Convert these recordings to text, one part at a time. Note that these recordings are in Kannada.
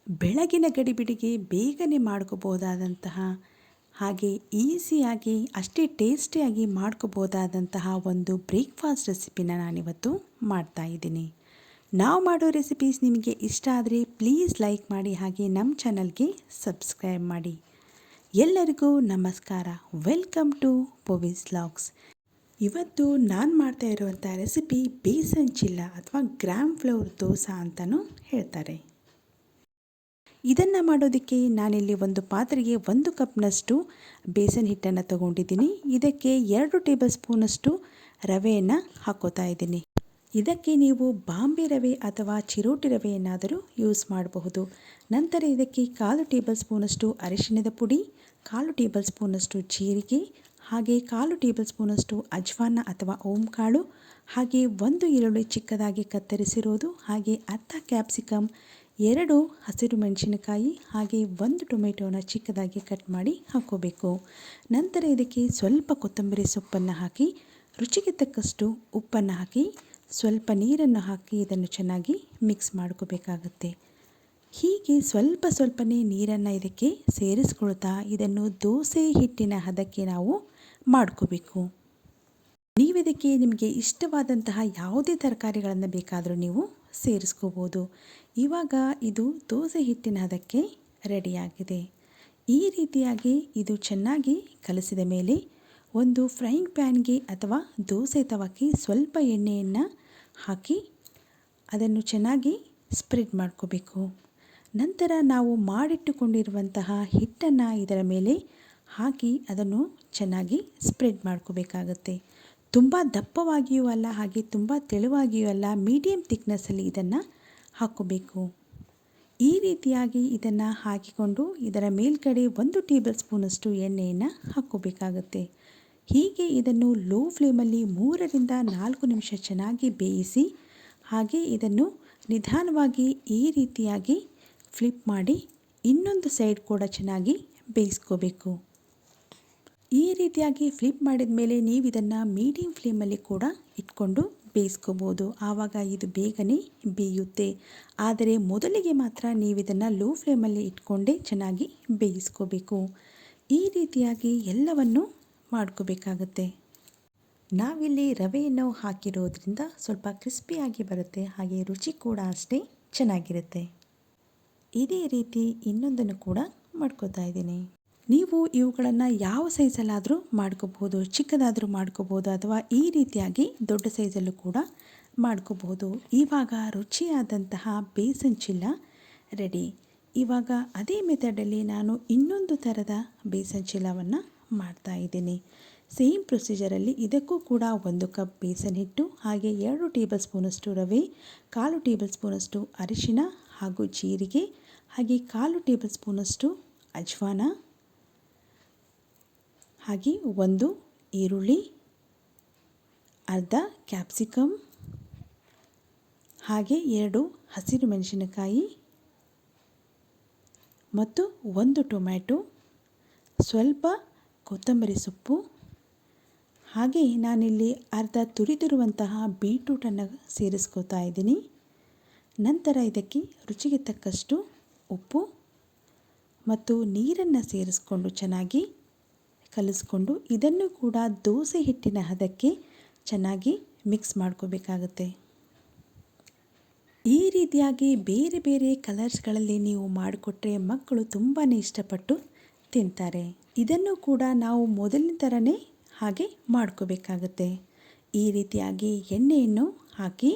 ಬೆಳಗಿನ ಗಡಿಬಿಡಿಗೆ ಬೇಗನೆ ಮಾಡ್ಕೋಬೋದಾದಂತಹ ಹಾಗೆ ಈಸಿಯಾಗಿ ಅಷ್ಟೇ ಟೇಸ್ಟಿಯಾಗಿ ಮಾಡ್ಕೋಬೋದಾದಂತಹ ಒಂದು ಬ್ರೇಕ್ಫಾಸ್ಟ್ ರೆಸಿಪಿನ ನಾನಿವತ್ತು ಮಾಡ್ತಾ ಇದ್ದೀನಿ. ನಾವು ಮಾಡೋ ರೆಸಿಪೀಸ್ ನಿಮಗೆ ಇಷ್ಟ ಆದರೆ ಪ್ಲೀಸ್ ಲೈಕ್ ಮಾಡಿ, ಹಾಗೆ ನಮ್ಮ ಚಾನಲ್ಗೆ ಸಬ್ಸ್ಕ್ರೈಬ್ ಮಾಡಿ. ಎಲ್ಲರಿಗೂ ನಮಸ್ಕಾರ. ವೆಲ್ಕಮ್ ಟು ಪೋವಿಸ್ ವ್ಲಾಗ್ಸ್. ಇವತ್ತು ನಾನು ಮಾಡ್ತಾ ಇರುವಂಥ ರೆಸಿಪಿ ಬೇಸನ್ ಚಿಲ್ಲ ಅಥವಾ ಗ್ರಾಮ್ ಫ್ಲೋರ್ ದೋಸೆ ಅಂತಲೂ ಹೇಳ್ತಾರೆ. ಇದನ್ನು ಮಾಡೋದಕ್ಕೆ ನಾನಿಲ್ಲಿ ಒಂದು ಪಾತ್ರೆಗೆ 1 ಕಪ್ನಷ್ಟು ಬೇಸನ್ ಹಿಟ್ಟನ್ನು ತಗೊಂಡಿದ್ದೀನಿ. ಇದಕ್ಕೆ 2 ಟೇಬಲ್ ಸ್ಪೂನಷ್ಟು ರವೆಯನ್ನು ಹಾಕೋತಾ ಇದ್ದೀನಿ. ಇದಕ್ಕೆ ನೀವು ಬಾಂಬೆ ರವೆ ಅಥವಾ ಚಿರೋಟಿ ರವೆಯನ್ನಾದರೂ ಯೂಸ್ ಮಾಡಬಹುದು. ನಂತರ ಇದಕ್ಕೆ 1/4 ಟೇಬಲ್ ಸ್ಪೂನಷ್ಟು ಅರಿಶಿಣದ ಪುಡಿ, 1/4 ಟೇಬಲ್ ಸ್ಪೂನಷ್ಟು ಜೀರಿಗೆ, ಹಾಗೆ 1/4 ಟೇಬಲ್ ಸ್ಪೂನಷ್ಟು ಅಜ್ವಾನ ಅಥವಾ ಓಂಕಾಳು, ಹಾಗೆ 1 ಈರುಳ್ಳಿ ಚಿಕ್ಕದಾಗಿ ಕತ್ತರಿಸಿರೋದು, ಹಾಗೆ ಅರ್ಧ ಕ್ಯಾಪ್ಸಿಕಮ್, 2 ಹಸಿರು ಮೆಣಸಿನಕಾಯಿ, ಹಾಗೆ 1 ಟೊಮೆಟೊನ ಚಿಕ್ಕದಾಗಿ ಕಟ್ ಮಾಡಿ ಹಾಕೋಬೇಕು. ನಂತರ ಇದಕ್ಕೆ ಸ್ವಲ್ಪ ಕೊತ್ತಂಬರಿ ಸೊಪ್ಪನ್ನು ಹಾಕಿ, ರುಚಿಗೆ ತಕ್ಕಷ್ಟು ಉಪ್ಪನ್ನು ಹಾಕಿ, ಸ್ವಲ್ಪ ನೀರನ್ನು ಹಾಕಿ ಇದನ್ನು ಚೆನ್ನಾಗಿ ಮಿಕ್ಸ್ ಮಾಡ್ಕೋಬೇಕಾಗತ್ತೆ. ಹೀಗೆ ಸ್ವಲ್ಪನೇ ನೀರನ್ನು ಇದಕ್ಕೆ ಸೇರಿಸ್ಕೊಳ್ತಾ ಇದನ್ನು ದೋಸೆ ಹಿಟ್ಟಿನ ಹದಕ್ಕೆ ನಾವು ಮಾಡ್ಕೋಬೇಕು. ನೀವಿದಕ್ಕೆ ನಿಮಗೆ ಇಷ್ಟವಾದಂತಹ ಯಾವುದೇ ತರಕಾರಿಗಳನ್ನು ಬೇಕಾದರೂ ನೀವು ಸೇರಿಸ್ಕೋಬೋದು. ಇವಾಗ ಇದು ದೋಸೆ ಹಿಟ್ಟಿನ ಹದಕ್ಕೆ ರೆಡಿಯಾಗಿದೆ. ಈ ರೀತಿಯಾಗಿ ಇದು ಚೆನ್ನಾಗಿ ಕಲಸಿದ ಮೇಲೆ ಒಂದು ಫ್ರೈಯಿಂಗ್ ಪ್ಯಾನ್ಗೆ ಅಥವಾ ದೋಸೆ ತವಕ್ಕೆ ಸ್ವಲ್ಪ ಎಣ್ಣೆಯನ್ನು ಹಾಕಿ ಅದನ್ನು ಚೆನ್ನಾಗಿ ಸ್ಪ್ರೆಡ್ ಮಾಡ್ಕೋಬೇಕು. ನಂತರ ನಾವು ಮಾಡಿಟ್ಟುಕೊಂಡಿರುವಂತಹ ಹಿಟ್ಟನ್ನು ಇದರ ಮೇಲೆ ಹಾಕಿ ಅದನ್ನು ಚೆನ್ನಾಗಿ ಸ್ಪ್ರೆಡ್ ಮಾಡ್ಕೋಬೇಕಾಗತ್ತೆ. ತುಂಬ ದಪ್ಪವಾಗಿಯೂ ಅಲ್ಲ, ಹಾಗೆ ತುಂಬ ತೆಳುವಾಗಿಯೂ ಅಲ್ಲ, ಮೀಡಿಯಮ್ ಥಿಕ್ನೆಸ್ಸಲ್ಲಿ ಇದನ್ನು ಹಾಕೋಬೇಕು. ಈ ರೀತಿಯಾಗಿ ಇದನ್ನು ಹಾಕಿಕೊಂಡು ಇದರ ಮೇಲ್ಗಡೆ 1 ಟೇಬಲ್ ಸ್ಪೂನಷ್ಟು ಎಣ್ಣೆಯನ್ನು ಹಾಕೋಬೇಕಾಗತ್ತೆ. ಹೀಗೆ ಇದನ್ನು ಲೋ ಫ್ಲೇಮಲ್ಲಿ 3ರಿಂದ 4 ನಿಮಿಷ ಚೆನ್ನಾಗಿ ಬೇಯಿಸಿ, ಹಾಗೆ ಇದನ್ನು ನಿಧಾನವಾಗಿ ಈ ರೀತಿಯಾಗಿ ಫ್ಲಿಪ್ ಮಾಡಿ ಇನ್ನೊಂದು ಸೈಡ್ ಕೂಡ ಚೆನ್ನಾಗಿ ಬೇಯಿಸ್ಕೋಬೇಕು. ಈ ರೀತಿಯಾಗಿ ಫ್ಲಿಪ್ ಮಾಡಿದ ಮೇಲೆ ನೀವು ಇದನ್ನು ಮೀಡಿಯಮ್ ಫ್ಲೇಮಲ್ಲಿ ಕೂಡ ಇಟ್ಕೊಂಡು ಬೇಯಿಸ್ಕೋಬೋದು. ಆವಾಗ ಇದು ಬೇಗನೆ ಬೇಯುತ್ತೆ. ಆದರೆ ಮೊದಲಿಗೆ ಮಾತ್ರ ನೀವು ಇದನ್ನು ಲೋ ಫ್ಲೇಮಲ್ಲಿ ಇಟ್ಕೊಂಡೇ ಚೆನ್ನಾಗಿ ಬೇಯಿಸ್ಕೋಬೇಕು. ಈ ರೀತಿಯಾಗಿ ಎಲ್ಲವನ್ನು ಮಾಡ್ಕೋಬೇಕಾಗತ್ತೆ. ನಾವಿಲ್ಲಿ ರವೆಯನ್ನು ಹಾಕಿರೋದ್ರಿಂದ ಸ್ವಲ್ಪ ಕ್ರಿಸ್ಪಿಯಾಗಿ ಬರುತ್ತೆ, ಹಾಗೆ ರುಚಿ ಕೂಡ ಅಷ್ಟೇ ಚೆನ್ನಾಗಿರುತ್ತೆ. ಇದೇ ರೀತಿ ಇನ್ನೊಂದನ್ನು ಕೂಡ ಮಾಡ್ಕೋತಾ ಇದ್ದೀನಿ. ನೀವು ಇವುಗಳನ್ನು ಯಾವ ಸೈಜಲ್ಲಾದರೂ ಮಾಡ್ಕೋಬಹುದು, ಚಿಕ್ಕದಾದರೂ ಮಾಡ್ಕೋಬೋದು, ಅಥವಾ ಈ ರೀತಿಯಾಗಿ ದೊಡ್ಡ ಸೈಜಲ್ಲೂ ಕೂಡ ಮಾಡ್ಕೋಬಹುದು. ಇವಾಗ ರುಚಿಯಾದಂತಹ ಬೇಸನ್ ಚಿಲ್ಲ ರೆಡಿ. ಇವಾಗ ಅದೇ ಮೆಥಡಲ್ಲಿ ನಾನು ಇನ್ನೊಂದು ಥರದ ಬೇಸನ್ ಚಿಲ್ಲವನ್ನು ಮಾಡ್ತಾ ಇದ್ದೀನಿ. ಸೇಮ್ ಪ್ರೊಸೀಜರಲ್ಲಿ ಇದಕ್ಕೂ ಕೂಡ 1 ಕಪ್ ಬೇಸನ್ ಹಿಟ್ಟು, ಹಾಗೆ 2 ಟೇಬಲ್ ಸ್ಪೂನಷ್ಟು ರವೆ, 1/4 ಟೇಬಲ್ ಸ್ಪೂನಷ್ಟು ಅರಿಶಿಣ ಹಾಗೂ ಜೀರಿಗೆ, ಹಾಗೆ 1/4 ಟೇಬಲ್ ಸ್ಪೂನಷ್ಟು ಅಜ್ವಾನ, ಹಾಗೆ 1 ಈರುಳ್ಳಿ, ಅರ್ಧ ಕ್ಯಾಪ್ಸಿಕಮ್, ಹಾಗೆ 2 ಹಸಿರು ಮೆಣಸಿನಕಾಯಿ ಮತ್ತು 1 ಟೊಮ್ಯಾಟೊ, ಸ್ವಲ್ಪ ಕೊತ್ತಂಬರಿ ಸೊಪ್ಪು, ಹಾಗೆ ನಾನಿಲ್ಲಿ ಅರ್ಧ ತುರಿದಿರುವಂತಹ ಬೀಟ್ರೂಟನ್ನು ಸೇರಿಸ್ಕೋತಾ ಇದ್ದೀನಿ. ನಂತರ ಇದಕ್ಕೆ ರುಚಿಗೆ ತಕ್ಕಷ್ಟು ಉಪ್ಪು ಮತ್ತು ನೀರನ್ನು ಸೇರಿಸ್ಕೊಂಡು ಚೆನ್ನಾಗಿ ಕಲಿಸ್ಕೊಂಡು ಇದನ್ನು ಕೂಡ ದೋಸೆ ಹಿಟ್ಟಿನ ಹದಕ್ಕೆ ಚೆನ್ನಾಗಿ ಮಿಕ್ಸ್ ಮಾಡ್ಕೋಬೇಕಾಗತ್ತೆ. ಈ ರೀತಿಯಾಗಿ ಬೇರೆ ಬೇರೆ ಕಲರ್ಸ್ಗಳಲ್ಲಿ ನೀವು ಮಾಡಿಕೊಟ್ರೆ ಮಕ್ಕಳು ತುಂಬಾ ಇಷ್ಟಪಟ್ಟು ತಿಂತಾರೆ. ಇದನ್ನು ಕೂಡ ನಾವು ಮೊದಲಿನ ಥರನೇ ಹಾಗೆ ಮಾಡ್ಕೋಬೇಕಾಗತ್ತೆ. ಈ ರೀತಿಯಾಗಿ ಎಣ್ಣೆಯನ್ನು ಹಾಕಿ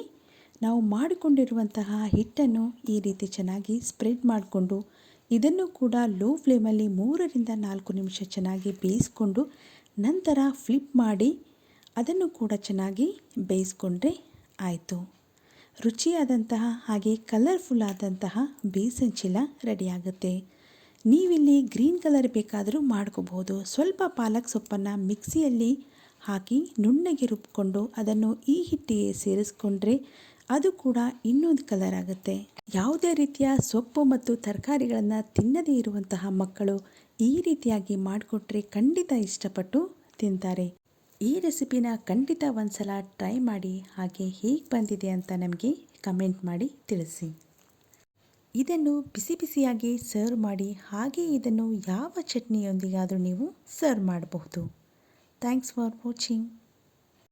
ನಾವು ಮಾಡಿಕೊಂಡಿರುವಂತಹ ಹಿಟ್ಟನ್ನು ಈ ರೀತಿ ಚೆನ್ನಾಗಿ ಸ್ಪ್ರೆಡ್ ಮಾಡಿಕೊಂಡು ಇದನ್ನು ಕೂಡ ಲೋ ಫ್ಲೇಮಲ್ಲಿ 3ರಿಂದ 4 ನಿಮಿಷ ಚೆನ್ನಾಗಿ ಬೇಯಿಸ್ಕೊಂಡು ನಂತರ ಫ್ಲಿಪ್ ಮಾಡಿ ಅದನ್ನು ಕೂಡ ಚೆನ್ನಾಗಿ ಬೇಯಿಸ್ಕೊಂಡ್ರೆ ಆಯಿತು. ರುಚಿಯಾದಂತಹ ಹಾಗೆ ಕಲರ್ಫುಲ್ ಆದಂತಹ ಬೇಸನ್ ಚಿಲ್ಲ ರೆಡಿಯಾಗುತ್ತೆ. ನೀವಿಲ್ಲಿ ಗ್ರೀನ್ ಕಲರ್ ಬೇಕಾದರೂ ಮಾಡ್ಕೋಬಹುದು. ಸ್ವಲ್ಪ ಪಾಲಕ್ ಸೊಪ್ಪನ್ನು ಮಿಕ್ಸಿಯಲ್ಲಿ ಹಾಕಿ ನುಣ್ಣಗೆ ರುಬ್ಕೊಂಡು ಅದನ್ನು ಈ ಹಿಟ್ಟಿಗೆ ಸೇರಿಸ್ಕೊಂಡ್ರೆ ಅದು ಕೂಡ ಇನ್ನೊಂದು ಕಲರ್ ಆಗುತ್ತೆ. ಯಾವುದೇ ರೀತಿಯ ಸೊಪ್ಪು ಮತ್ತು ತರಕಾರಿಗಳನ್ನು ತಿನ್ನದೇ ಇರುವಂತಹ ಮಕ್ಕಳು ಈ ರೀತಿಯಾಗಿ ಮಾಡಿಕೊಟ್ರೆ ಖಂಡಿತ ಇಷ್ಟಪಟ್ಟು ತಿಂತಾರೆ. ಈ ರೆಸಿಪಿನ ಖಂಡಿತ ಒಂದ್ಸಲ ಟ್ರೈ ಮಾಡಿ, ಹಾಗೆ ಹೇಗೆ ಬಂದಿದೆ ಅಂತ ನಮಗೆ ಕಮೆಂಟ್ ಮಾಡಿ ತಿಳಿಸಿ. ಇದನ್ನು ಬಿಸಿ ಬಿಸಿಯಾಗಿ ಸರ್ವ್ ಮಾಡಿ. ಹಾಗೆ ಇದನ್ನು ಯಾವ ಚಟ್ನಿಯೊಂದಿಗಾದರೂ ನೀವು ಸರ್ವ್ ಮಾಡಬಹುದು. Thanks for watching.